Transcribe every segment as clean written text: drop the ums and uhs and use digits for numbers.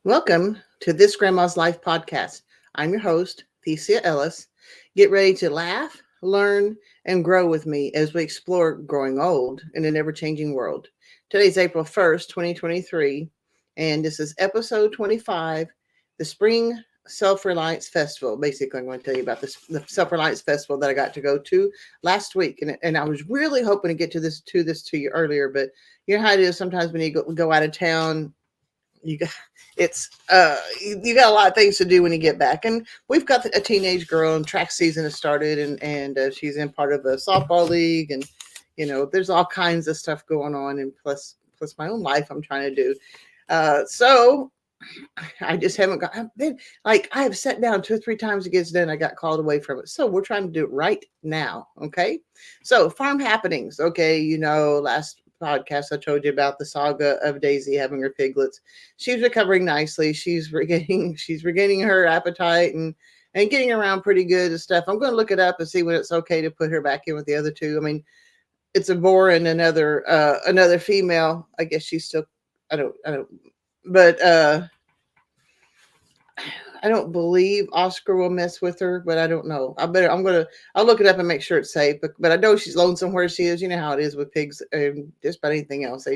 Welcome to This Grandma's Life podcast. I'm your host, Thecia Ellis. Get ready to laugh, learn, and grow with me as we explore growing old in an ever changing world. Today's April 1st, 2023, and this is episode 25, the Spring Self-Reliance Festival. Basically, I'm going to tell you about the Self-Reliance Festival that I got to go to last week. And I was really hoping to get to this to you earlier, but you know how it is sometimes when you go out of town, you got you got a lot of things to do when you get back, and we've got a teenage girl, and track season has started, and she's in part of a softball league, and there's all kinds of stuff going on, and plus my own life I'm trying to do. So I just haven't got. I've been like I have sat down 2 or 3 times to get it done. I got called away from it, so we're trying to do it right now. Okay, so farm happenings. Okay, last podcast I told you about the saga of Daisy having her piglets. She's recovering nicely. She's regaining her appetite and getting around pretty good and stuff. I'm going to look it up and see when it's okay to put her back in with the other two. I mean, it's a boar and another female. I guess she's still. I don't. But I don't believe Oscar will mess with her, but I don't know. I'll look it up and make sure it's safe. But I know she's lonesome where she is. You know how it is with pigs and just about anything else.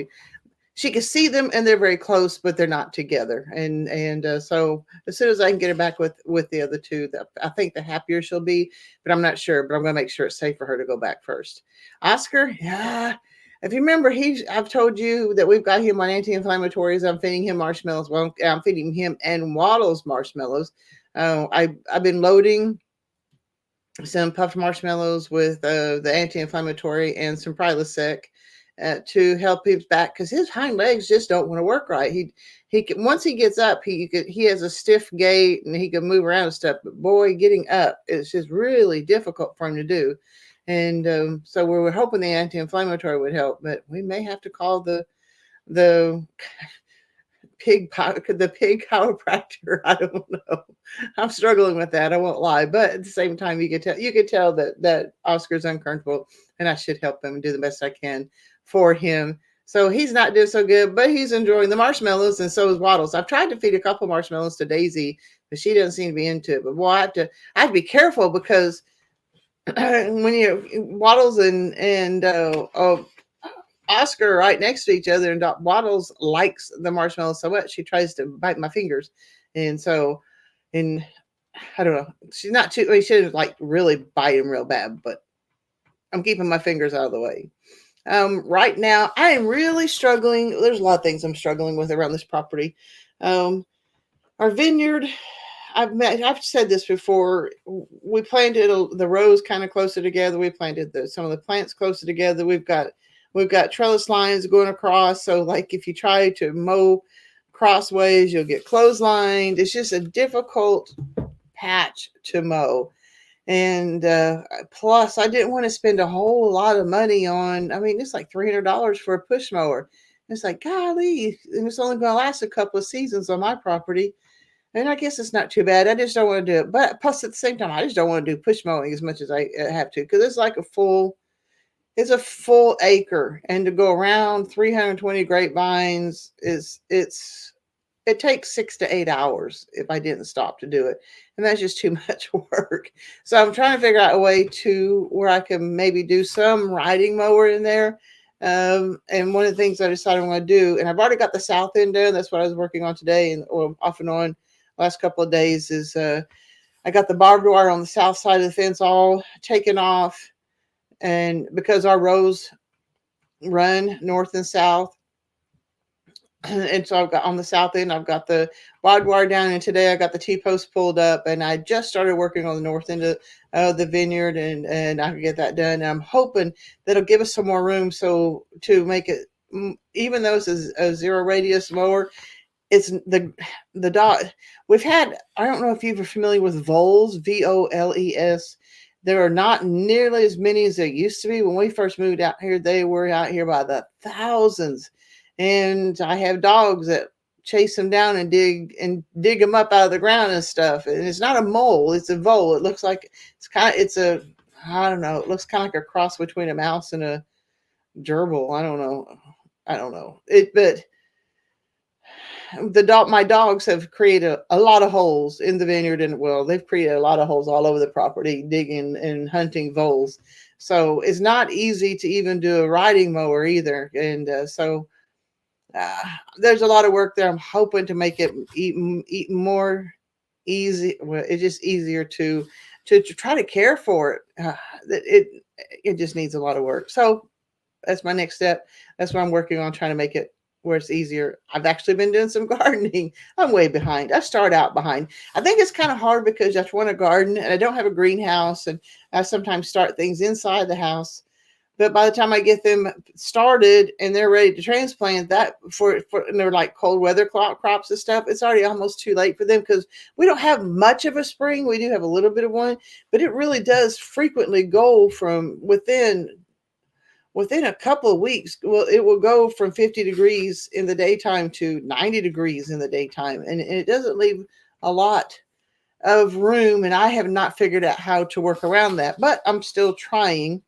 She can see them and they're very close, but they're not together. And so as soon as I can get her back with the other two, I think the happier she'll be. But I'm not sure. But I'm going to make sure it's safe for her to go back first. Oscar, yeah. If you remember, I've told you that we've got him on anti-inflammatories. I'm feeding him marshmallows. Well, I'm feeding him and Waddles marshmallows. I've been loading some puffed marshmallows with the anti-inflammatory and some Prilosec to help him back because his hind legs just don't want to work right. Once he gets up, he has a stiff gait and he can move around and stuff. But boy, getting up is just really difficult for him to do. And so we were hoping the anti-inflammatory would help, but we may have to call the the pig chiropractor. I don't know. I'm struggling with that. I won't lie, but at the same time, you could tell that Oscar's uncomfortable, and I should help him and do the best I can for him. So he's not doing so good, but he's enjoying the marshmallows, and so is Waddles. I've tried to feed a couple marshmallows to Daisy, but she doesn't seem to be into it. But boy, I have to be careful because when you Waddles and Oscar are right next to each other, and Waddles likes the marshmallow so much she tries to bite my fingers, and so and I don't know. She's not too. I mean, she didn't like really bite him real bad, but I'm keeping my fingers out of the way. Right now, I am really struggling. There's a lot of things I'm struggling with around this property. Um, our vineyard. I've said this before. We planted the rows kind of closer together. We planted some of the plants closer together. We've got trellis lines going across. So like if you try to mow crossways, you'll get clotheslined. It's just a difficult patch to mow. And plus, I didn't want to spend a whole lot of money on. I mean, it's like $300 for a push mower. It's like, golly, and it's only going to last a couple of seasons on my property. And I guess it's not too bad. I just don't want to do it. But plus, at the same time, I just don't want to do push mowing as much as I have to because it's a full acre, and to go around 320 grapevines it takes 6 to 8 hours if I didn't stop to do it, and that's just too much work. So I'm trying to figure out a way to where I can maybe do some riding mower in there. And one of the things I decided I'm going to do, and I've already got the south end done. That's what I was working on today, and or off and on last couple of days is I got the barbed wire on the south side of the fence all taken off, and because our rows run north and south, and so I've got on the south end, I've got the barbed wire down, and today I got the T-post pulled up, and I just started working on the north end of the vineyard, and I can get that done. And I'm hoping that'll give us some more room so to make it, even though it's a zero radius mower, it's the dot we've had. I don't know if you're familiar with voles, voles. There are not nearly as many as there used to be. When we first moved out here, they were out here by the thousands, and I have dogs that chase them down and dig them up out of the ground and stuff. And it's not a mole; it's a vole. It looks like it's a I don't know. It looks kind of like a cross between a mouse and a gerbil. I don't know. But my dogs have created a lot of holes in the vineyard, and well, they've created a lot of holes all over the property, digging and hunting voles. So it's not easy to even do a riding mower either. And uh, there's a lot of work there. I'm hoping to make it eat more easy. Well, it's just easier to try to care for it. It just needs a lot of work. So that's my next step. That's what I'm working on, trying to make it where it's easier. I've actually been doing some gardening. I'm way behind. I start out behind. I think it's kind of hard because I just want to garden and I don't have a greenhouse, and I sometimes start things inside the house. But by the time I get them started and they're ready to transplant, that for and they're like cold weather crops and stuff, it's already almost too late for them because we don't have much of a spring. We do have a little bit of one, but it really does frequently go from within a couple of weeks. Well, it will go from 50 degrees in the daytime to 90 degrees in the daytime, and it doesn't leave a lot of room. And I have not figured out how to work around that, but I'm still trying.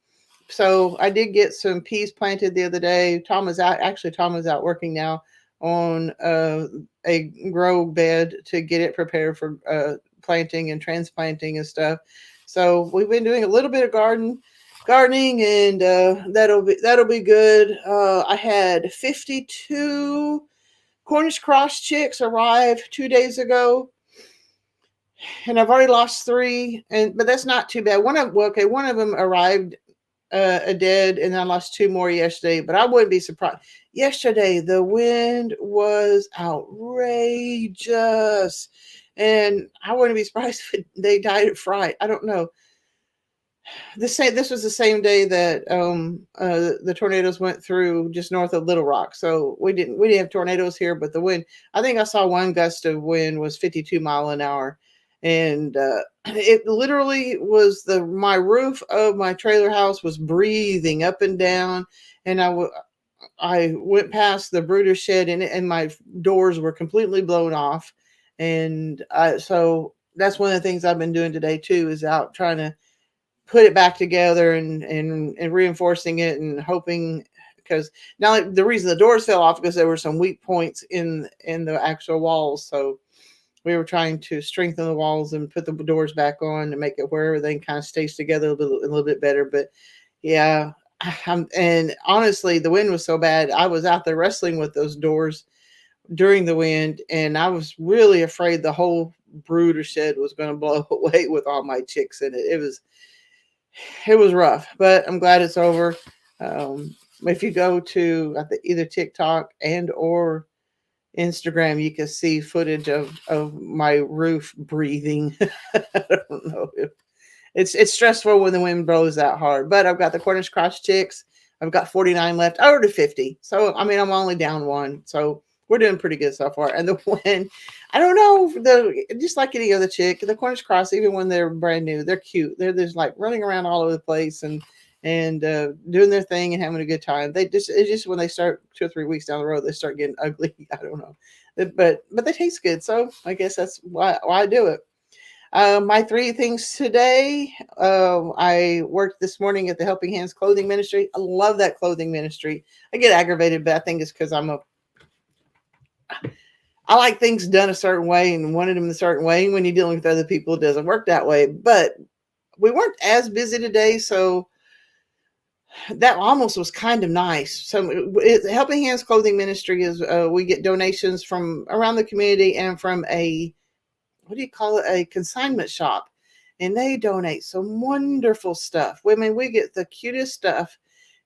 So I did get some peas planted the other day. Tom was out. Actually, Tom was out working now on a grow bed to get it prepared for planting and transplanting and stuff. So we've been doing a little bit of gardening, and that'll be good. I had 52 Cornish cross chicks arrive 2 days ago, and I've already lost three. But that's not too bad. One of them arrived dead, and I lost two more yesterday. But I wouldn't be surprised. Yesterday the wind was outrageous, and I wouldn't be surprised if they died of fright. I don't know. This was the same day that the tornadoes went through just north of Little Rock. So we didn't have tornadoes here, but the wind. I think I saw one gust of wind was 52 mile an hour, and it literally was my roof of my trailer house was breathing up and down, and I went past the brooder shed, and my doors were completely blown off, and so that's one of the things I've been doing today too, is out trying to put it back together, and reinforcing it and hoping, because now the reason the doors fell off because there were some weak points in the actual walls. So we were trying to strengthen the walls and put the doors back on to make it where everything kind of stays together a little bit better. But yeah, and honestly, the wind was so bad. I was out there wrestling with those doors during the wind, and I was really afraid the whole brooder shed was going to blow away with all my chicks in it. It was rough, but I'm glad it's over. If you go to either TikTok and or Instagram, you can see footage of my roof breathing. I don't know. It's stressful when the wind blows that hard, but I've got the Cornish cross chicks. I've got 49 left. I ordered 50. So, I mean, I'm only down one. So we're doing pretty good so far. And the wind, I don't know, just like any other chick, the Cornish cross, even when they're brand new, they're cute. They're just like running around all over the place, and doing their thing and having a good time. It's just when they start 2 or 3 weeks down the road, they start getting ugly. I don't know, but they taste good. So I guess that's why I do it. My three things today. I worked this morning at the Helping Hands Clothing Ministry. I love that clothing ministry. I get aggravated, but I think it's because I like things done a certain way and wanted them a certain way. And when you're dealing with other people, it doesn't work that way. But we weren't as busy today, so that almost was kind of nice. So Helping Hands Clothing Ministry is we get donations from around the community and from what do you call it? A consignment shop. And they donate some wonderful stuff. I mean, we get the cutest stuff.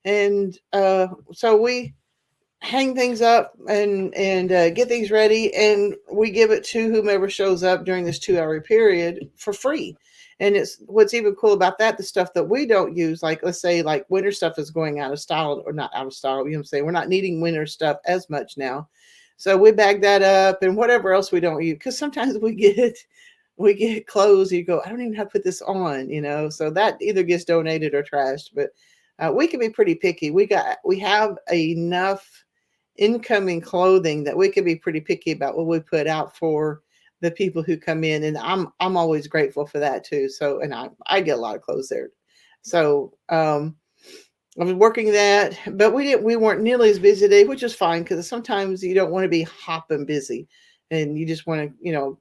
And so we hang things up and get things ready, and we give it to whomever shows up during this 2 hour period for free. And it's what's even cool about that, the stuff that we don't use, like let's say like winter stuff is going out of style, or not out of style, you know what I'm saying? We're not needing winter stuff as much now. So we bag that up, and whatever else we don't use, because sometimes we get clothes, you go, I don't even know how to put this on, so that either gets donated or trashed. But we can be pretty picky. We have enough incoming clothing that we can be pretty picky about what we put out for the people who come in, and I'm always grateful for that too. So, and I get a lot of clothes there. So I was working that, but we weren't nearly as busy today, which is fine because sometimes you don't want to be hopping busy, and you just want to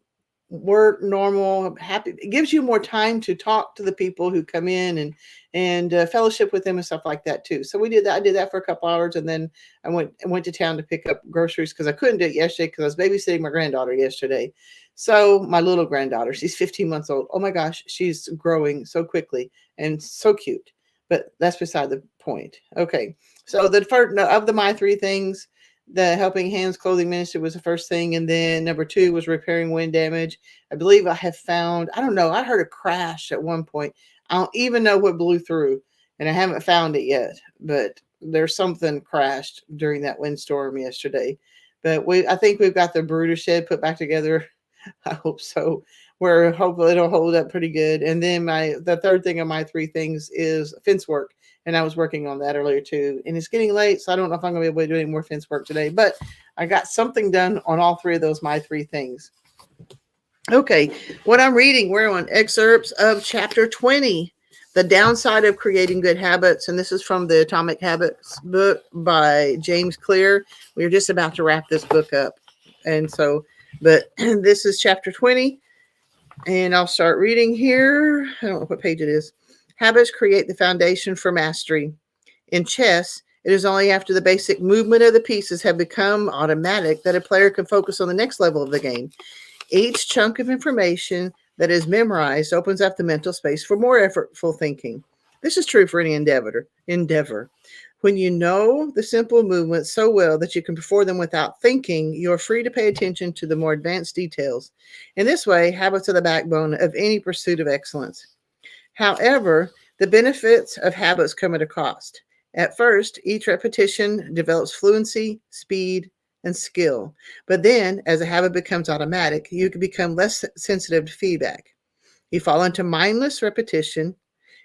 work normal, happy. It gives you more time to talk to the people who come in and fellowship with them and stuff like that too. So we did that. I did that for a couple hours, and then I went to town to pick up groceries because I couldn't do it yesterday because I was babysitting my granddaughter yesterday. So my little granddaughter, she's 15 months old. Oh my gosh, she's growing so quickly and so cute. But that's beside the point. Okay, so the first of the my three things, the Helping Hands Clothing Ministry was the first thing, and then number two was repairing wind damage. I believe I have found, I don't know, I heard a crash at one point. I don't even know what blew through, and I haven't found it yet, but there's something crashed during that windstorm yesterday. But I think we've got the brooder shed put back together. I hope so. Where hopefully it'll hold up pretty good. And then the third thing of my three things is fence work. And I was working on that earlier too. And it's getting late, so I don't know if I'm gonna be able to do any more fence work today. But I got something done on all three of those my three things. Okay, what I'm reading, we're on excerpts of chapter 20, The Downside of Creating Good Habits. And this is from the Atomic Habits book by James Clear. We're just about to wrap this book up. And so, but this is chapter 20. And I'll start reading here. I don't know what page it is. Habits create the foundation for mastery. In chess, it is only after the basic movement of the pieces have become automatic that a player can focus on the next level of the game. Each chunk of information that is memorized opens up the mental space for more effortful thinking. This is true for any endeavor. When you know the simple movements so well that you can perform them without thinking, you are free to pay attention to the more advanced details. In this way, habits are the backbone of any pursuit of excellence. However, the benefits of habits come at a cost. At first, each repetition develops fluency, speed, and skill. But then, as a habit becomes automatic, you can become less sensitive to feedback. You fall into mindless repetition.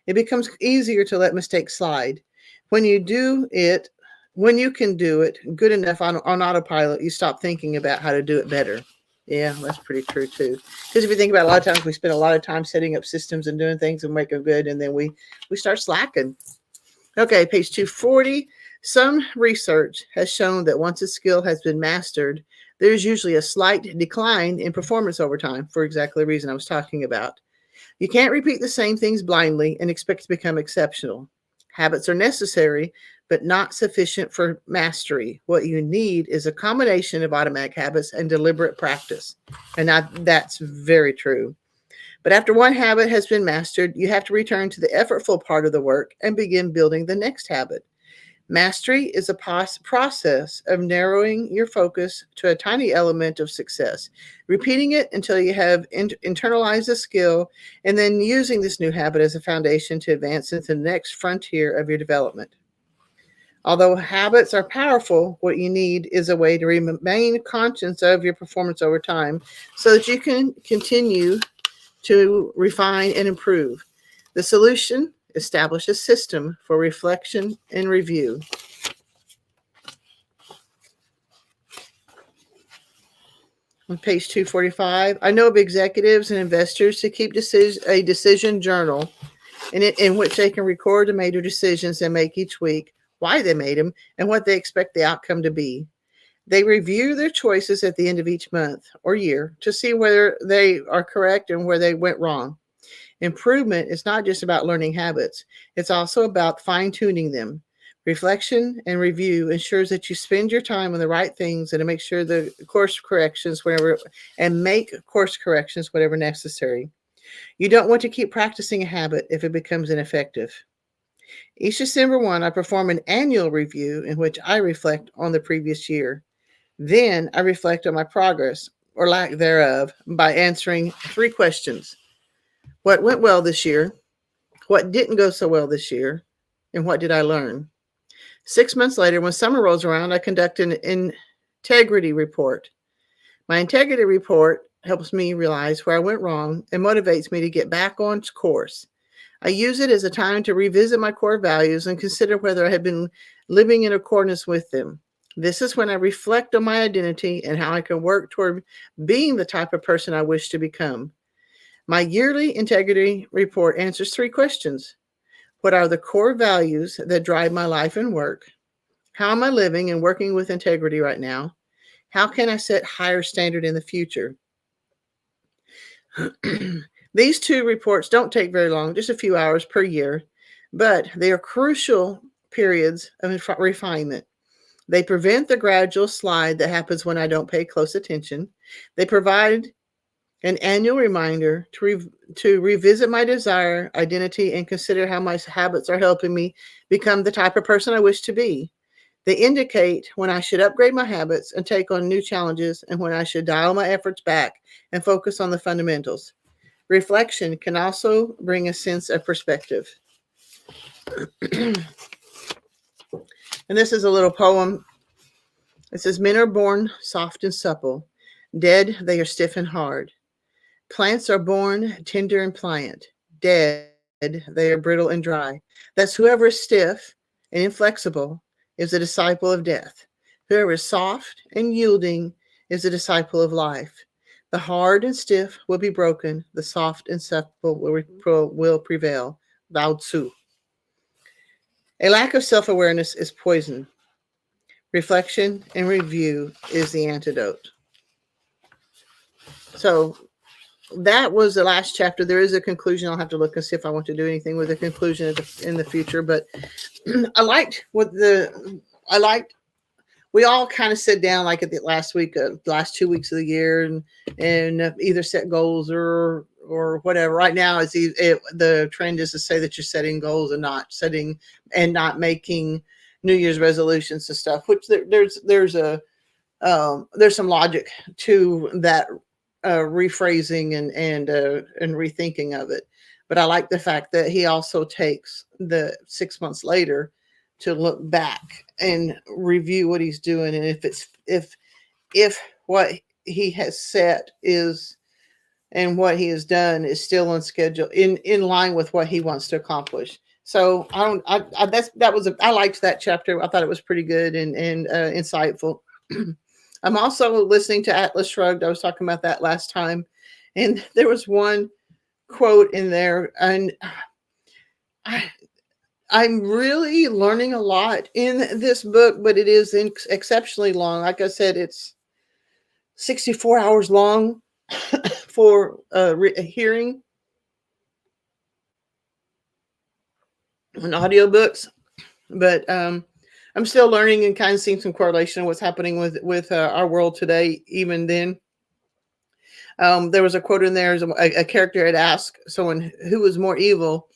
It becomes easier to let mistakes slide. When you can do it good enough on autopilot, you stop thinking about how to do it better. Yeah, that's pretty true too. Because if you think about it, a lot of times we spend a lot of time setting up systems and doing things and make them good, and then we start slacking. Okay, page 240. Some research has shown that once a skill has been mastered, there's usually a slight decline in performance over time for exactly the reason I was talking about. You can't repeat the same things blindly and expect to become exceptional. Habits are necessary, but not sufficient for mastery. What you need is a combination of automatic habits and deliberate practice. And that's very true. But after one habit has been mastered, you have to return to the effortful part of the work and begin building the next habit. Mastery is a process of narrowing your focus to a tiny element of success, repeating it until you have internalized the skill, and then using this new habit as a foundation to advance into the next frontier of your development. Although habits are powerful, what you need is a way to remain conscious of your performance over time so that you can continue to refine and improve. The solution: establish a system for reflection and review. On page 245, I know of executives and investors who keep a decision journal in which they can record the major decisions they make each week, why they made them, and what they expect the outcome to be. They review their choices at the end of each month or year to see whether they are correct and where they went wrong. Improvement is not just about learning habits. It's also about fine-tuning them. Reflection and review ensures that you spend your time on the right things and to make sure the course corrections whenever necessary. You don't want to keep practicing a habit if it becomes ineffective. Each December 1, I perform an annual review in which I reflect on the previous year. Then I reflect on my progress or lack thereof by answering 3 questions. What went well this year? What didn't go so well this year? And what did I learn? 6 months later, when summer rolls around, I conduct an integrity report. My integrity report helps me realize where I went wrong and motivates me to get back on course. I use it as a time to revisit my core values and consider whether I have been living in accordance with them. This is when I reflect on my identity and how I can work toward being the type of person I wish to become. My yearly integrity report answers 3 questions. What are the core values that drive my life and work? How am I living and working with integrity right now? How can I set higher standard in the future? These two reports don't take very long, just a few hours per year, but they are crucial periods of refinement. They prevent the gradual slide that happens when I don't pay close attention. They provide an annual reminder to revisit my desire, identity, and consider how my habits are helping me become the type of person I wish to be. They indicate when I should upgrade my habits and take on new challenges, and when I should dial my efforts back and focus on the fundamentals. Reflection can also bring a sense of perspective. And this is a little poem. It says, men are born soft and supple. Dead, they are stiff and hard. Plants are born tender and pliant. Dead, they are brittle and dry. Thus, whoever is stiff and inflexible is a disciple of death. Whoever is soft and yielding is a disciple of life. The hard and stiff will be broken. The soft and supple will prevail. Lao Tzu. A lack of self-awareness is poison. Reflection and review is the antidote. So that was the last chapter. There is a conclusion. I'll have to look and see if I want to do anything with the conclusion in the future. But I liked we all kind of sit down like at the last 2 weeks of the year, and either set goals or whatever. Right now, the trend is to say that you're setting goals and not making New Year's resolutions and stuff. Which there's some logic to that rephrasing and rethinking of it. But I like the fact that he also takes the 6 months later to look back and review what he's doing, and if what he has set is and what he has done is still on schedule, in line with what he wants to accomplish. So I liked that chapter. I thought it was pretty good and insightful. I'm also listening to Atlas Shrugged. I was talking about that last time, and there was one quote in there, and I'm really learning a lot in this book, but it is exceptionally long. Like I said, it's 64 hours long for hearing and audiobooks. But I'm still learning and kind of seeing some correlation of what's happening with our world today. Even then, there was a quote in there. A character had asked someone who was more evil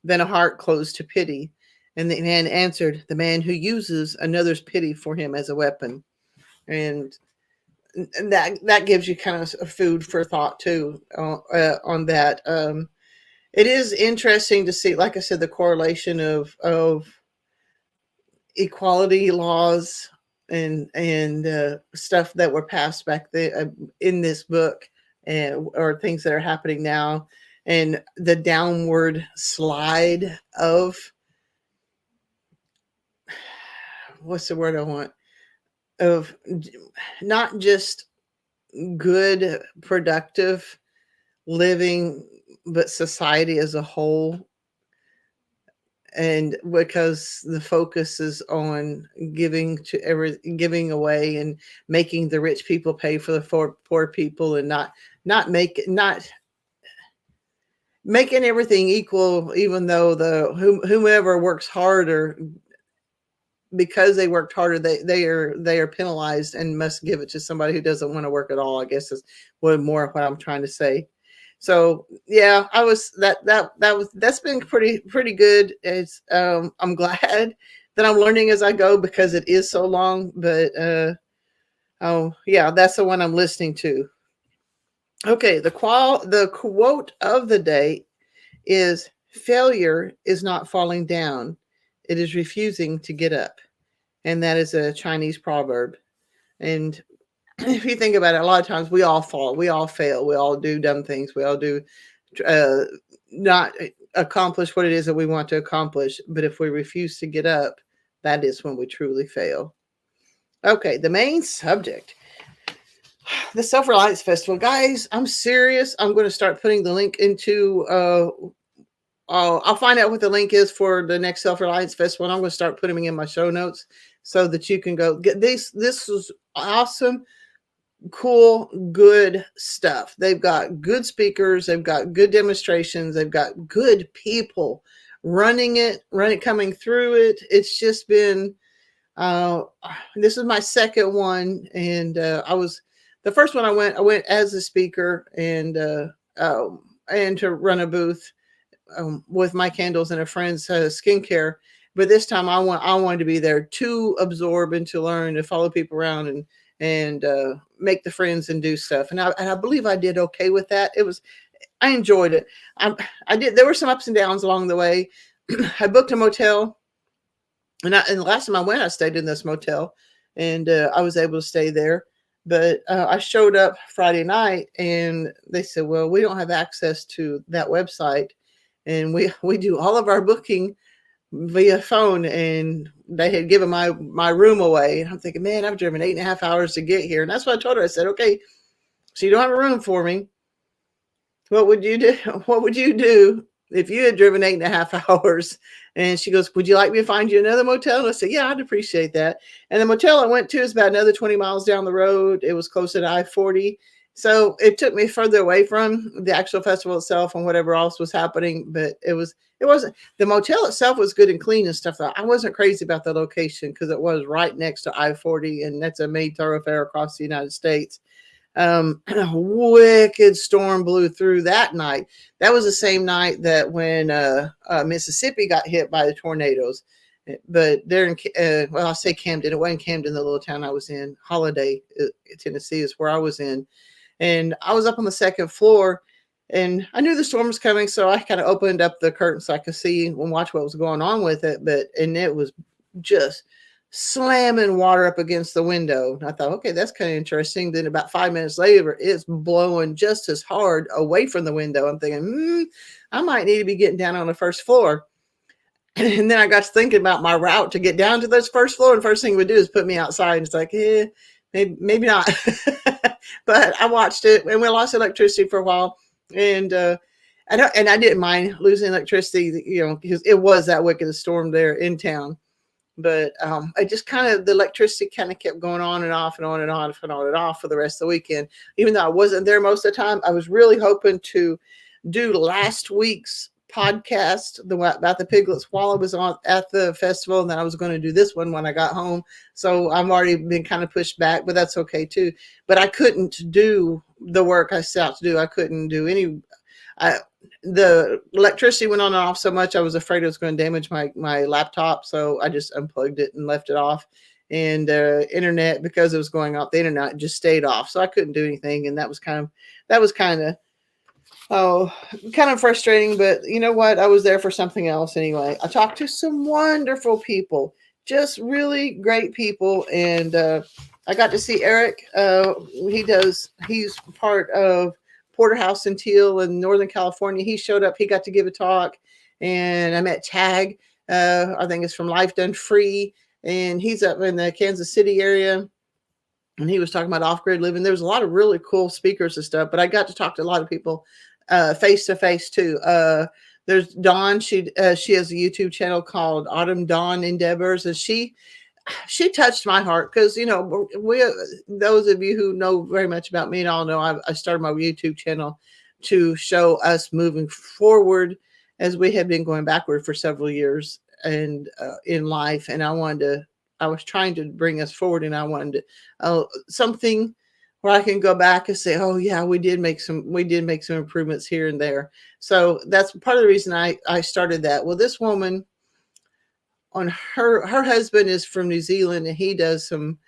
than a heart closed to pity, and the man answered, the man who uses another's pity for him as a weapon. And that gives you kind of a food for thought too on that. It is interesting to see, like I said, the correlation of equality laws and stuff that were passed back then in this book, or things that are happening now, and the downward slide of, what's the word I want, of not just good, productive living, but society as a whole. And because the focus is on giving away and making the rich people pay for the poor people, and not making everything equal, even though whomever works harder, because they worked harder, they are penalized and must give it to somebody who doesn't want to work at all, I guess is what I'm trying to say. So yeah, that's been pretty good. It's I'm glad that I'm learning as I go, because it is so long. But oh yeah, that's the one I'm listening to. Okay, the quote of the day is, failure is not falling down, it is refusing to get up. And that is a Chinese proverb. And if you think about it, a lot of times we all fall, we all fail, we all do dumb things, we all do not accomplish what it is that we want to accomplish. But if we refuse to get up, that is when we truly fail. Okay, the main subject, the Self-Reliance Festival. Guys, I'm serious. I'm going to start putting the link into I'll find out what the link is for the next Self-Reliance Festival, and I'm going to start putting them in my show notes so that you can go get these. This is awesome, cool, good stuff. They've got good speakers, they've got good demonstrations, they've got good people running coming through it. It's just been uh this is my second one, and I was the first one I went as a speaker, and to run a booth with my candles and a friend's skincare. But this time I wanted to be there to absorb and to learn, to follow people around, and make the friends and do stuff. And I believe I did okay with that. I enjoyed it. I did. There were some ups and downs along the way. I booked a motel, and the last time I went, I stayed in this motel, and I was able to stay there. But I showed up Friday night, and they said, "Well, we don't have access to that website, and we do all of our booking via phone." And they had given my room away. And I'm thinking, man, I've driven 8.5 hours to get here. And that's what I told her. I said, okay, so you don't have a room for me. What would you do? What would you do if you had driven 8.5 hours? And she goes, would you like me to find you another motel? And I said, yeah, I'd appreciate that. And the motel I went to is about another 20 miles down the road. It was close to I-40. So it took me further away from the actual festival itself and whatever else was happening. But it wasn't, the motel itself was good and clean and stuff. I wasn't crazy about the location because it was right next to I-40, and that's a main thoroughfare across the United States. A wicked storm blew through that night. That was the same night that when Mississippi got hit by the tornadoes. But there in well, I'll say Camden. It wasn't Camden, the little town I was in. Holiday, Tennessee, is where I was in, and I was up on the second floor, and I knew the storm was coming, so I kind of opened up the curtain so I could see and watch what was going on with it. And it was just slamming water up against the window. And I thought, okay, that's kind of interesting. Then about 5 minutes later, it's blowing just as hard away from the window. I'm thinking, I might need to be getting down on the first floor. And then I got to thinking about my route to get down to this first floor. And the first thing we do is put me outside. And it's like, maybe not. But I watched it, and we lost electricity for a while. And I didn't mind losing electricity, because it was that wicked a storm there in town. But I just the electricity kind of kept going on and off and on and off and on and off for the rest of the weekend. Even though I wasn't there most of the time, I was really hoping to do last week's podcast about the piglets while I was at the festival, and then I was going to do this one when I got home. So I've already been kind of pushed back, but that's okay too. But I couldn't do the work I set out to do. I couldn't do any. The electricity went on and off so much, I was afraid it was going to damage my laptop. So I just unplugged it and left it off. And internet, because it was going off, the internet just stayed off. So I couldn't do anything. And that was kind of frustrating. But you know what? I was there for something else anyway. I talked to some wonderful people, just really great people. And I got to see Eric. He's part of Porterhouse and Teal in Northern California. He showed up. He got to give a talk, and I met Tag. I think it's from Life Done Free, and he's up in the Kansas City area. And he was talking about off-grid living. There was a lot of really cool speakers and stuff, but I got to talk to a lot of people face to face too. There's Dawn. She has a YouTube channel called Autumn Dawn Endeavors, and she touched my heart because, those of you who know very much about me and all know I started my YouTube channel to show us moving forward, as we had been going backward for several years and in life. And I was trying to bring us forward, and I wanted something where I can go back and say, oh yeah, we did make some improvements here and there. So that's part of the reason I started that. Well, this woman, on her husband is from New Zealand, and he does some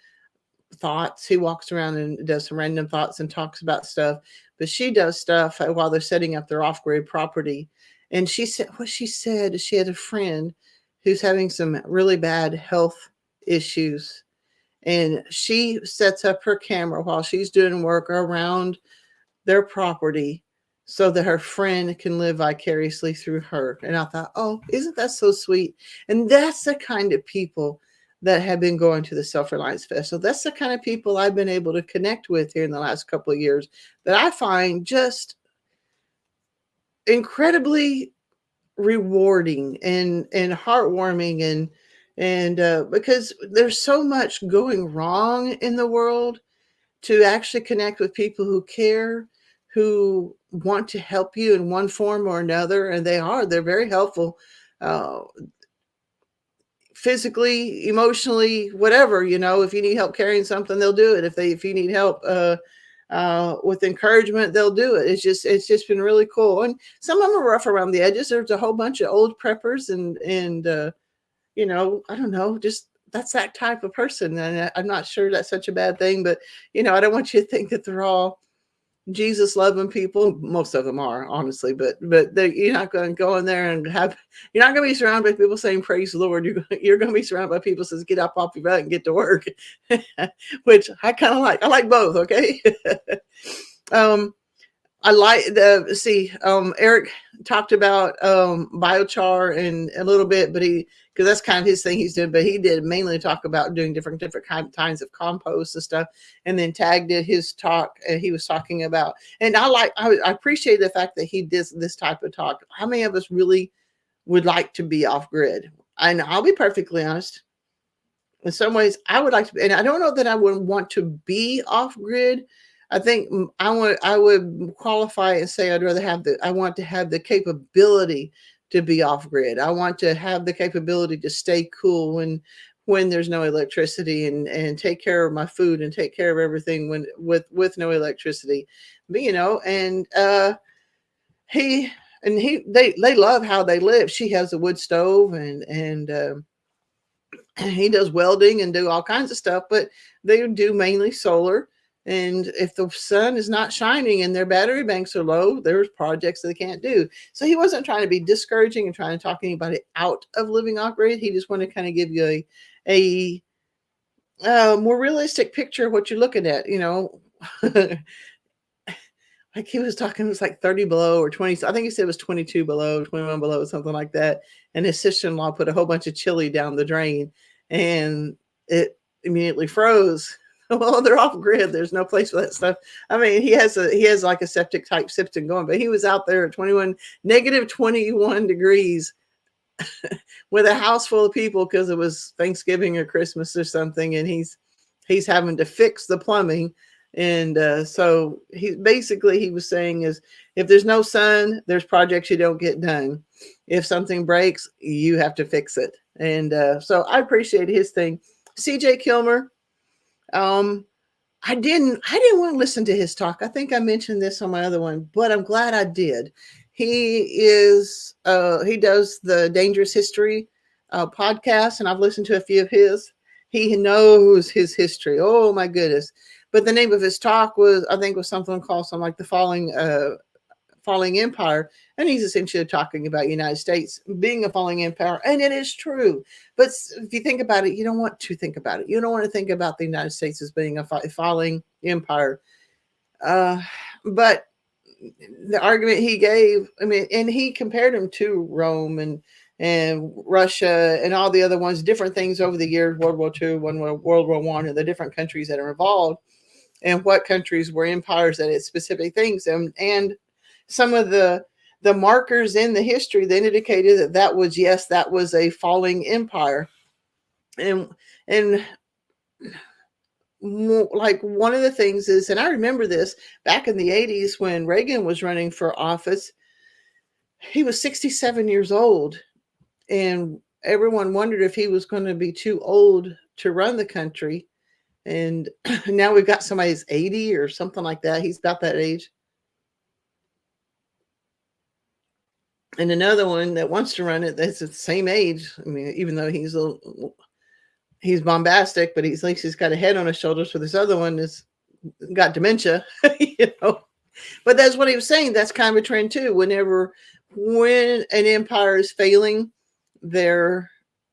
thoughts. He walks around and does some random thoughts and talks about stuff. But she does stuff while they're setting up their off-grid property. And she said she had a friend who's having some really bad health issues, and she sets up her camera while she's doing work around their property so that her friend can live vicariously through her. And I thought, oh, isn't that so sweet? And that's the kind of people that have been going to the Self-Reliance Festival. That's the kind of people I've been able to connect with here in the last couple of years that I find just incredibly rewarding and heartwarming, and because there's so much going wrong in the world, to actually connect with people who care, who want to help you in one form or another, and they're very helpful, uh, physically, emotionally, whatever. If you need help carrying something, they'll do it. If you need help with encouragement, they'll do it. It's just been really cool. And some of them are rough around the edges. There's a whole bunch of old preppers, and I don't know, just that's that type of person. And I'm not sure that's such a bad thing, but I don't want you to think that they're all Jesus loving people. Most of them are, honestly, but you're not going to go in there and you're not going to be surrounded by people saying praise the Lord. You're going to be surrounded by people says get up off your butt and get to work, which I kind of like. I like both. Okay. um, I like Eric talked about biochar and a little bit, but because that's kind of his thing he's doing, but he did mainly talk about doing different kinds of compost and stuff, and then tagged it his talk, and he was talking about, and I appreciate the fact that he did this type of talk. How many of us really would like to be off grid? And I'll be perfectly honest, in some ways I would like to be, and I don't know that I would want to be off grid. I think I would qualify and say I want to have the capability to be off grid. I want to have the capability to stay cool when there's no electricity, and take care of my food and take care of everything when with no electricity. But, and he they love how they live. She has a wood stove, and he does welding and do all kinds of stuff, but they do mainly solar. And if the sun is not shining and their battery banks are low, there's projects that they can't do. So he wasn't trying to be discouraging and trying to talk anybody out of living off grid. He just wanted to kind of give you a more realistic picture of what you're looking at. Like he was talking, it was like 30 below or 20. I think he said it was 22 below, 21 below, something like that. And his sister-in-law put a whole bunch of chili down the drain, and it immediately froze. Well, they're off grid. There's no place for that stuff. I mean, he has like a septic type system going, but he was out there at negative 21 degrees with a house full of people because it was Thanksgiving or Christmas or something, and he's having to fix the plumbing. And so he was saying is, if there's no sun, there's projects you don't get done. If something breaks, you have to fix it. And so I appreciate his thing. CJ Kilmer, I didn't want to listen to his talk. I think I mentioned this on my other one, but I'm glad I did. He does the Dangerous History podcast, and I've listened to a few of his. He knows his history. Oh my goodness. But the name of his talk was something like the falling empire, and he's essentially talking about United States being a falling empire, and it is true. But if you think about it, you don't want to think about it. You don't want to think about the United States as being a falling empire. But the argument he gave, I mean, and he compared them to Rome and Russia and all the other ones, different things over the years, World War II, World War One, and the different countries that are involved, and what countries were empires that had specific things, and some of the markers in the history that indicated that was a falling empire. And like one of the things is, and I remember this back in the 80s when Reagan was running for office, he was 67 years old, and everyone wondered if he was going to be too old to run the country. And now we've got somebody who's 80 or something like that. He's about that age. And another one that wants to run it that's the same age. I mean, even though he's bombastic, but at least he's got a head on his shoulders. For this other one is got dementia, But that's what he was saying. That's kind of a trend too. When an empire is failing, their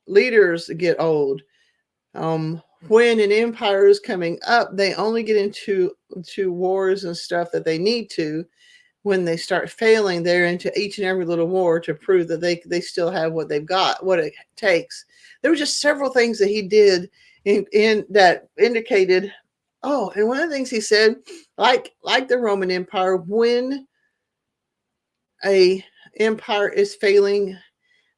leaders get old. When an empire is coming up, they only get into wars and stuff that they need to. When they start failing, they're into each and every little war to prove that they still have what they've got, what it takes. There were just several things that he did in that indicated. Oh, and one of the things he said, like the Roman Empire, when empire is failing,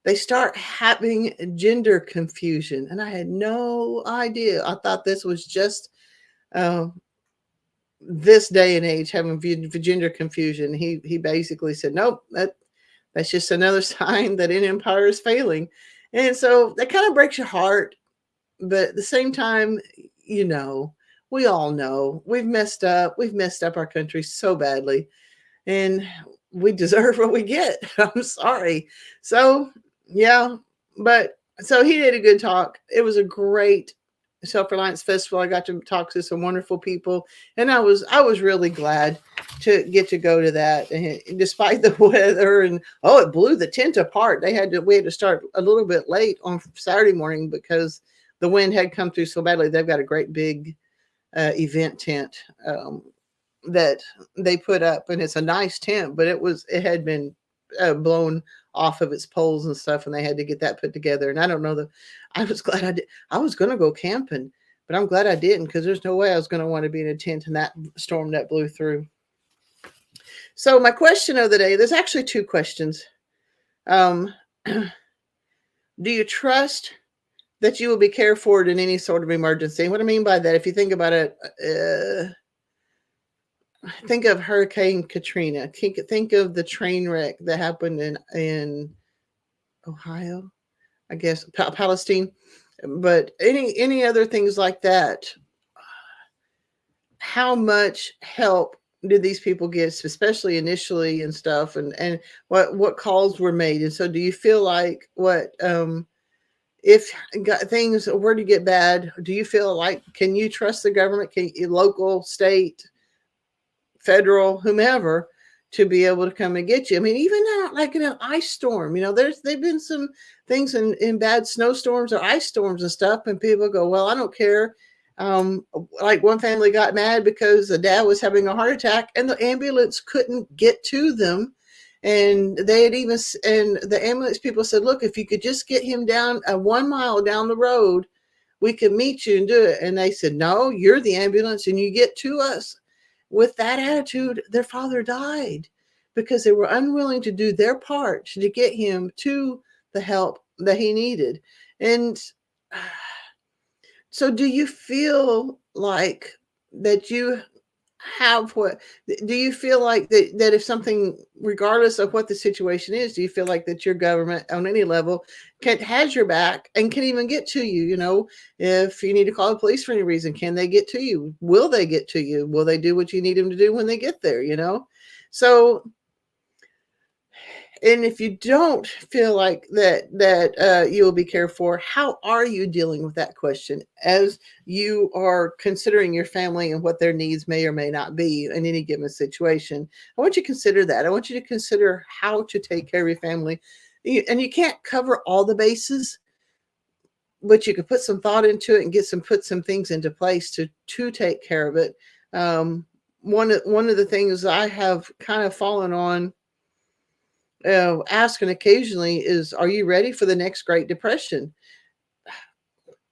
they start having gender confusion. And I had no idea. I thought this was just uh, this day and age having gender confusion. He basically said, nope, that's just another sign that an empire is failing. And so that kind of breaks your heart. But at the same time, you know, we all know we've messed up. We've messed up our country so badly, and we deserve what we get. I'm sorry. So, yeah, but so he did a good talk. It was a great Self-Reliance Festival. I got to talk to some wonderful people, and I was really glad to get to go to that. And despite the weather, and oh, it blew the tent apart. We had to start a little bit late on Saturday morning because the wind had come through so badly. They've got a great big event tent that they put up, and it's a nice tent, but it had been blown off of its poles and stuff, and they had to get that put together. And I don't know, I was glad I did. I was going to go camping, but I'm glad I didn't, because there's no way I was going to want to be in a tent in that storm that blew through. So my question of the day, there's actually two questions. um do you trust that you will be cared for in any sort of emergency? What I mean by that, if you think about it, think of Hurricane Katrina. Think of the train wreck that happened in Ohio, I guess, Palestine. But any other things like that, how much help did these people get, especially initially and stuff, and what calls were made? And so, do you feel like if things were to get bad, do you feel like, can you trust the government, local, state, federal, whomever, to be able to come and get you? I mean, even out like in an ice storm, they've been some things in bad snowstorms or ice storms and stuff, and people go, well, I don't care. Like one family got mad because the dad was having a heart attack and the ambulance couldn't get to them. And and the ambulance people said, look, if you could just get him down 1 mile down the road, we could meet you and do it. And they said, no, you're the ambulance and you get to us. With that attitude, their father died because they were unwilling to do their part to get him to the help that he needed. And so, do you feel like that you have what? Do you feel like that if something, regardless of what the situation is, do you feel like that your government on any level has your back and can even get to you? If you need to call the police for any reason, can they get to you? Will they get to you? Will they do what you need them to do when they get there? So, and if you don't feel like that you will be cared for, how are you dealing with that question as you are considering your family and what their needs may or may not be in any given situation? I want you to consider that. I want you to consider how to take care of your family. And you can't cover all the bases, but you could put some thought into it and put some things into place to take care of it. One of the things I have kind of fallen on asking occasionally is, are you ready for the next Great Depression?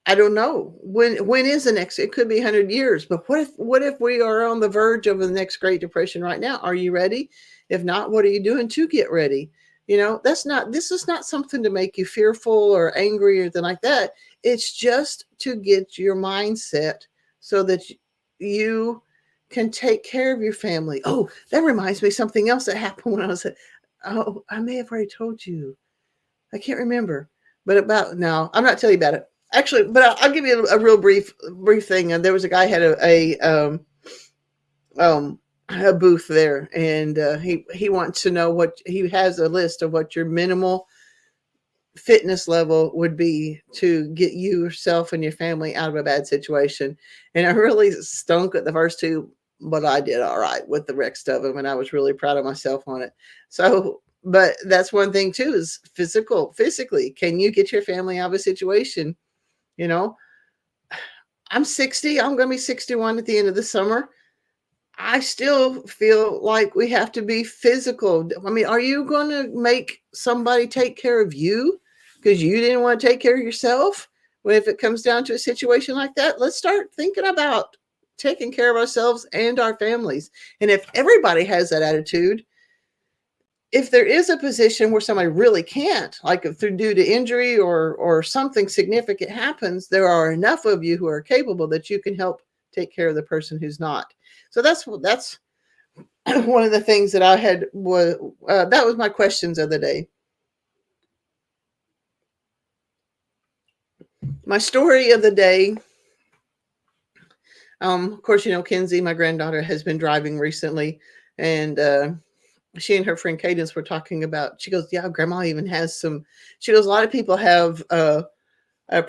I don't know. When is the next? It could be 100 years, but what if we are on the verge of the next Great Depression right now? Are you ready? If not, what are you doing to get ready? This is not something to make you fearful or angry or anything like that. It's just to get your mindset so that you can take care of your family. Oh, that reminds me of something else that happened when I was oh, I may have already told you. I can't remember. But no, I'm not telling you about it. Actually, but I'll give you a real brief thing. And there was a guy had a booth there, and he wants to know he has a list of what your minimal fitness level would be to get yourself and your family out of a bad situation. And I really stunk at the first two, but I did all right with the rest of them, and I was really proud of myself on it. So, but that's one thing too, is physically, can you get your family out of a situation? I'm 60, I'm going to be 61 at the end of the summer. I still feel like we have to be physical. I mean, are you going to make somebody take care of you because you didn't want to take care of yourself? Well, if it comes down to a situation like that, let's start thinking about taking care of ourselves and our families. And if everybody has that attitude, if there is a position where somebody really can't, like if they're due to injury or something significant happens, there are enough of you who are capable that you can help take care of the person who's not. So that's one of the things that I had was that was my questions of the day. My story of the day. Of course, Kinsey, my granddaughter, has been driving recently, and she and her friend Cadence were talking about. She goes, "Yeah, Grandma even has some." She goes, "A lot of people have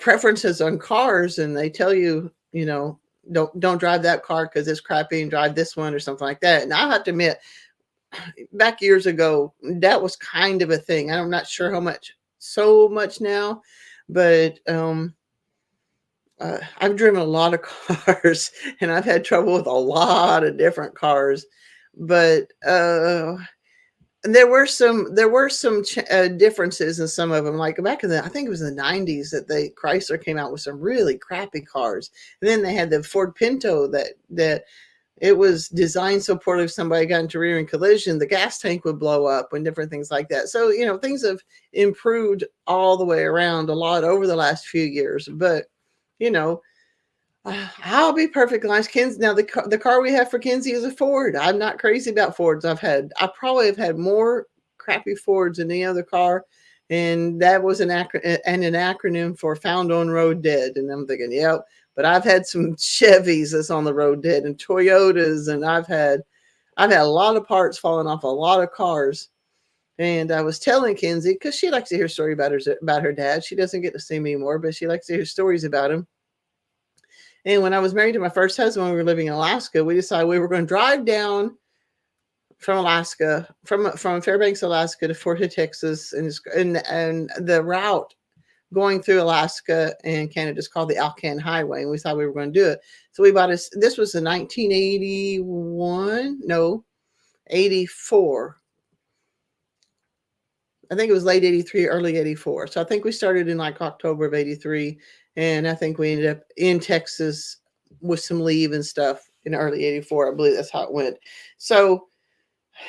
preferences on cars, and they tell you, don't drive that car because it's crappy, and drive this one or something like that." And I have to admit, back years ago, that was kind of a thing. I'm not sure how much, so much now, but I've driven a lot of cars, and I've had trouble with a lot of different cars, but there were some differences in some of them. Like back in I think it was in the '90s that Chrysler came out with some really crappy cars, and then they had the Ford Pinto that it was designed so poorly if somebody got into rear end collision, the gas tank would blow up and different things like that. So things have improved all the way around a lot over the last few years, but you know I'll be perfectly honest. Kinsey, now the car we have for Kinsey is a Ford. I'm not crazy about Fords. I probably have had more crappy Fords than any other car, and that was an acronym for Found on Road Dead. And I'm thinking, yep. But I've had some Chevys that's on the road dead, and Toyotas, and I've had a lot of parts falling off a lot of cars. And I was telling Kinsey, because she likes to hear stories about her dad. She doesn't get to see me anymore, but she likes to hear stories about him. And when I was married to my first husband, we were living in Alaska. We decided we were going to drive down from Alaska, from Fairbanks, Alaska, to Fort Hood, Texas, and the route going through Alaska and Canada is called the Alcan Highway, and we thought we were going to do it. So we bought us. This was in 1981, no, 84. I think it was late 83, early 84. So I think we started in like October of 83. And I think we ended up in Texas with some leave and stuff in early 84. I believe that's how it went. So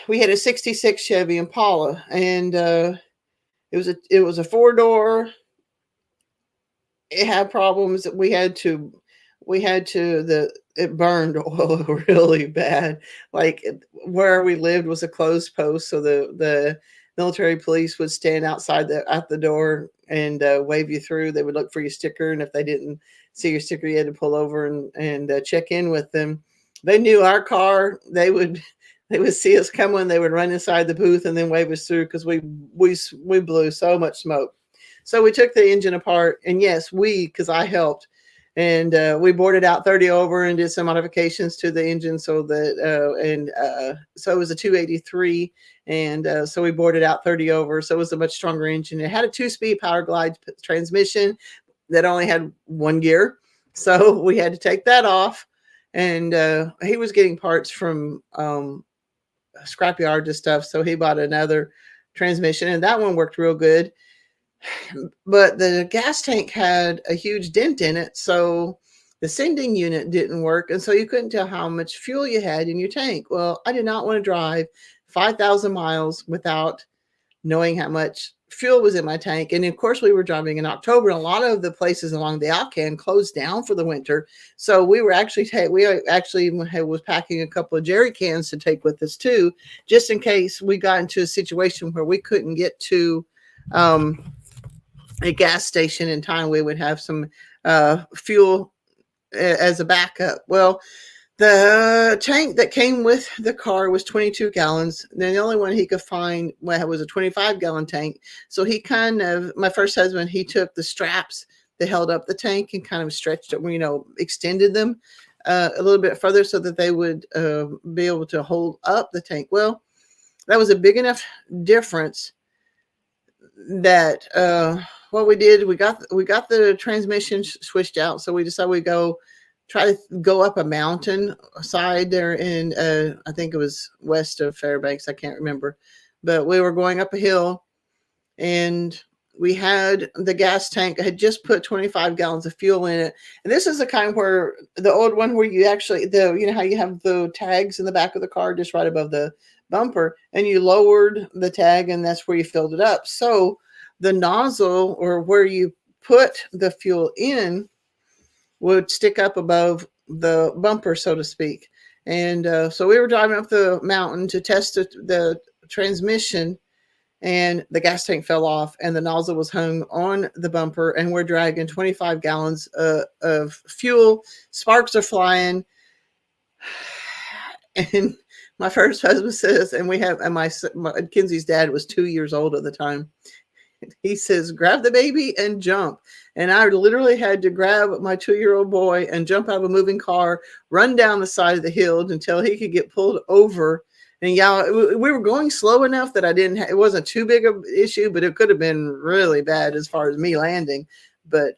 we had a 66 Chevy Impala, and it was a 4-door. It had problems. It burned oil really bad. Like where we lived was a closed post. So the military police would stand outside at the door and wave you through. They would look for your sticker. And if they didn't see your sticker, you had to pull over and check in with them. They knew our car. They would see us coming. They would run inside the booth and then wave us through because we blew so much smoke. So we took the engine apart, and yes, because I helped, and we boarded out 30 over and did some modifications to the engine so that so it was a 283, and so we boarded out 30 over, so it was a much stronger engine. It had a 2-speed power glide transmission that only had 1 gear, so we had to take that off, and he was getting parts from scrapyard and stuff, so he bought another transmission, and that one worked real good. But the gas tank had a huge dent in it, so the sending unit didn't work, and so you couldn't tell how much fuel you had in your tank. Well, I did not want to drive 5,000 miles without knowing how much fuel was in my tank. And of course, we were driving in October, and a lot of the places along the Alcan closed down for the winter. So we actually was packing a couple of jerry cans to take with us too, just in case we got into a situation where we couldn't get to a gas station in time. We would have some fuel as a backup. Well, the tank that came with the car was 22 gallons. Then the only one he could find was a 25-gallon tank. So my first husband, he took the straps that held up the tank and kind of stretched it, extended them a little bit further so that they would be able to hold up the tank. Well, that was a big enough difference that what we did, we got the transmission switched out. So we decided we'd try to go up a mountain side there in I think it was west of Fairbanks. I can't remember, but we were going up a hill, and we had the gas tank. I had just put 25 gallons of fuel in it. And this is the kind where the old one where you actually, you know how you have the tags in the back of the car just right above the bumper, and you lowered the tag and that's where you filled it up. So the nozzle, or where you put the fuel in, would stick up above the bumper, so to speak. And so we were driving up the mountain to test the transmission, and the gas tank fell off and the nozzle was hung on the bumper, and we're dragging 25 gallons of fuel. Sparks are flying. And my first husband says, and my Kenzie's dad was 2 years old at the time. He says, grab the baby and jump. And I literally had to grab my 2-year-old boy and jump out of a moving car, run down the side of the hill until he could get pulled over. And yeah, we were going slow enough that it wasn't too big of an issue, but it could have been really bad as far as me landing. But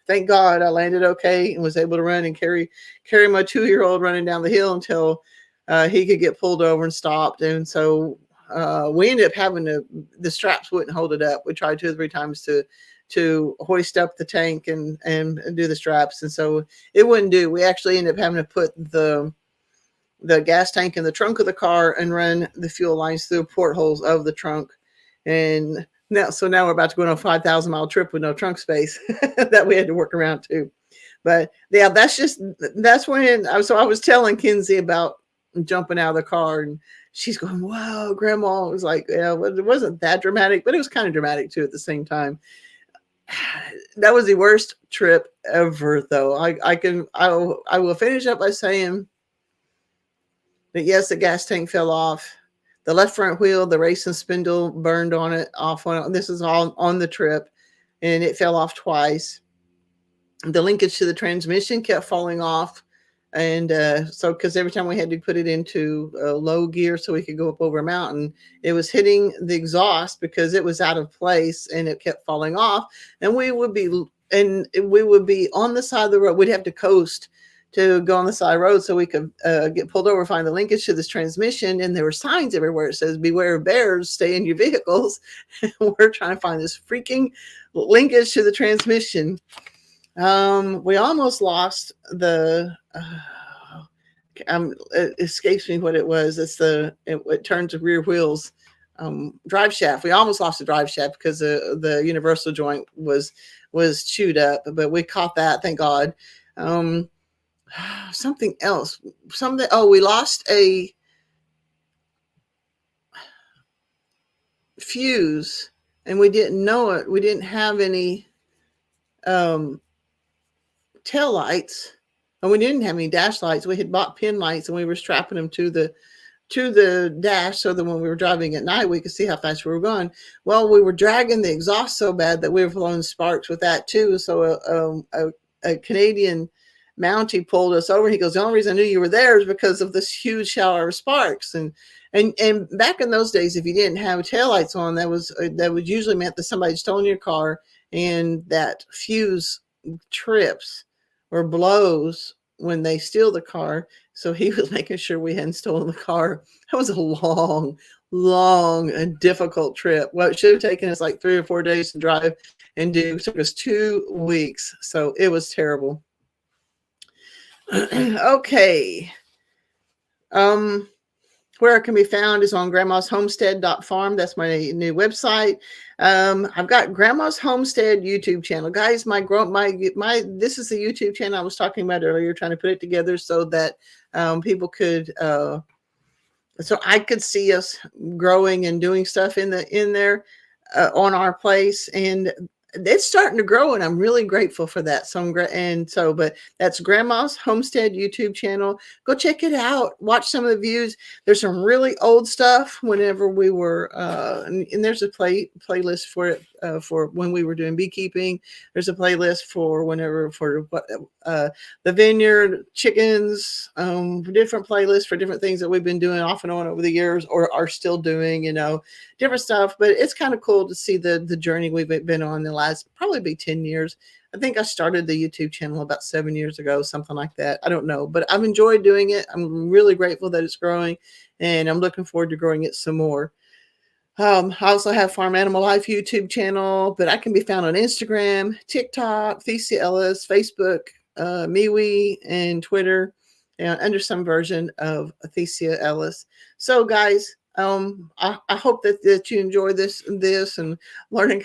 thank God I landed okay and was able to run and carry my 2-year-old running down the hill until he could get pulled over and stopped. And so we ended up having the straps wouldn't hold it up. We tried 2 or 3 times to hoist up the tank and do the straps, and so it wouldn't do. We actually ended up having to put the gas tank in the trunk of the car and run the fuel lines through portholes of the trunk. And now we're about to go on a 5,000-mile trip with no trunk space that we had to work around too. But yeah, that's when I was telling Kenzie about jumping out of the car, and she's going, wow, Grandma. It was like, yeah, it wasn't that dramatic, but it was kind of dramatic too at the same time. That was the worst trip ever, though. I will finish up by saying that yes, the gas tank fell off. The left front wheel, the racing spindle burned on it, this is all on the trip, and it fell off twice. The linkage to the transmission kept falling off. And so, because every time we had to put it into low gear so we could go up over a mountain, it was hitting the exhaust because it was out of place and it kept falling off. And we would be on the side of the road. We'd have to coast to go on the side of the road so we could get pulled over, find the linkage to this transmission. And there were signs everywhere. It says, beware of bears, stay in your vehicles. We're trying to find this freaking linkage to the transmission. We almost lost the, it escapes me what it was. It turns the rear wheels, drive shaft. We almost lost the drive shaft because the universal joint was chewed up, but we caught that, thank God. Something else, we lost a fuse and we didn't know it. We didn't have any, tail lights, and we didn't have any dash lights. We had bought pin lights and we were strapping them to the dash so that when we were driving at night we could see how fast we were going. Well, we were dragging the exhaust so bad that we were blowing sparks with that too. So a Canadian Mountie pulled us over. He goes, the only reason I knew you were there is because of this huge shower of sparks. And back in those days, if you didn't have taillights on, that would usually meant that somebody had stolen your car, and that fuse trips or blows when they steal the car. So he was making sure we hadn't stolen the car. That was a long and difficult trip. Well, it should have taken us like 3 or 4 days to drive and do. It took us 2 weeks. So it was terrible. Okay. Where it can be found is on grandmashomestead.farm. That's my new website. I've got Grandma's Homestead YouTube channel. Guys, this is the YouTube channel I was talking about earlier, trying to put it together so that people could, so I could see us growing and doing stuff in there on our place. And it's starting to grow, and I'm really grateful for that. But that's Grandma's Homestead YouTube channel. Go check it out. Watch some of the views. There's some really old stuff whenever we were, and there's a playlist for it for when we were doing beekeeping. There's a playlist for the vineyard, chickens, different playlists for different things that we've been doing off and on over the years, or are still doing, different stuff. But it's kind of cool to see the journey we've been on the last probably 10 years. I think I started the YouTube channel about 7 years ago, something like that. I don't know, but I've enjoyed doing it. I'm really grateful that it's growing, and I'm looking forward to growing it some more. I also have Farm Animal Life YouTube channel, but I can be found on Instagram, TikTok, Thesia Ellis, Facebook, MeWe, and Twitter, and under some version of Thesia Ellis. So, guys, I hope that you enjoy this and learning,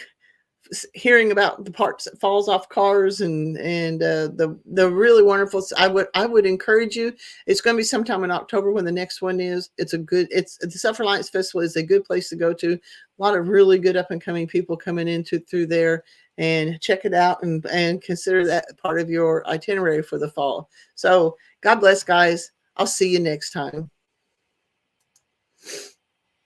hearing about the parts that falls off cars, and the really wonderful. I would encourage you. It's going to be sometime in October when the next one is. It's the Self-Reliance Festival is a good place to go to. A lot of really good up and coming people coming into through there, and check it out, and consider that part of your itinerary for the fall. So God bless, guys. I'll see you next time.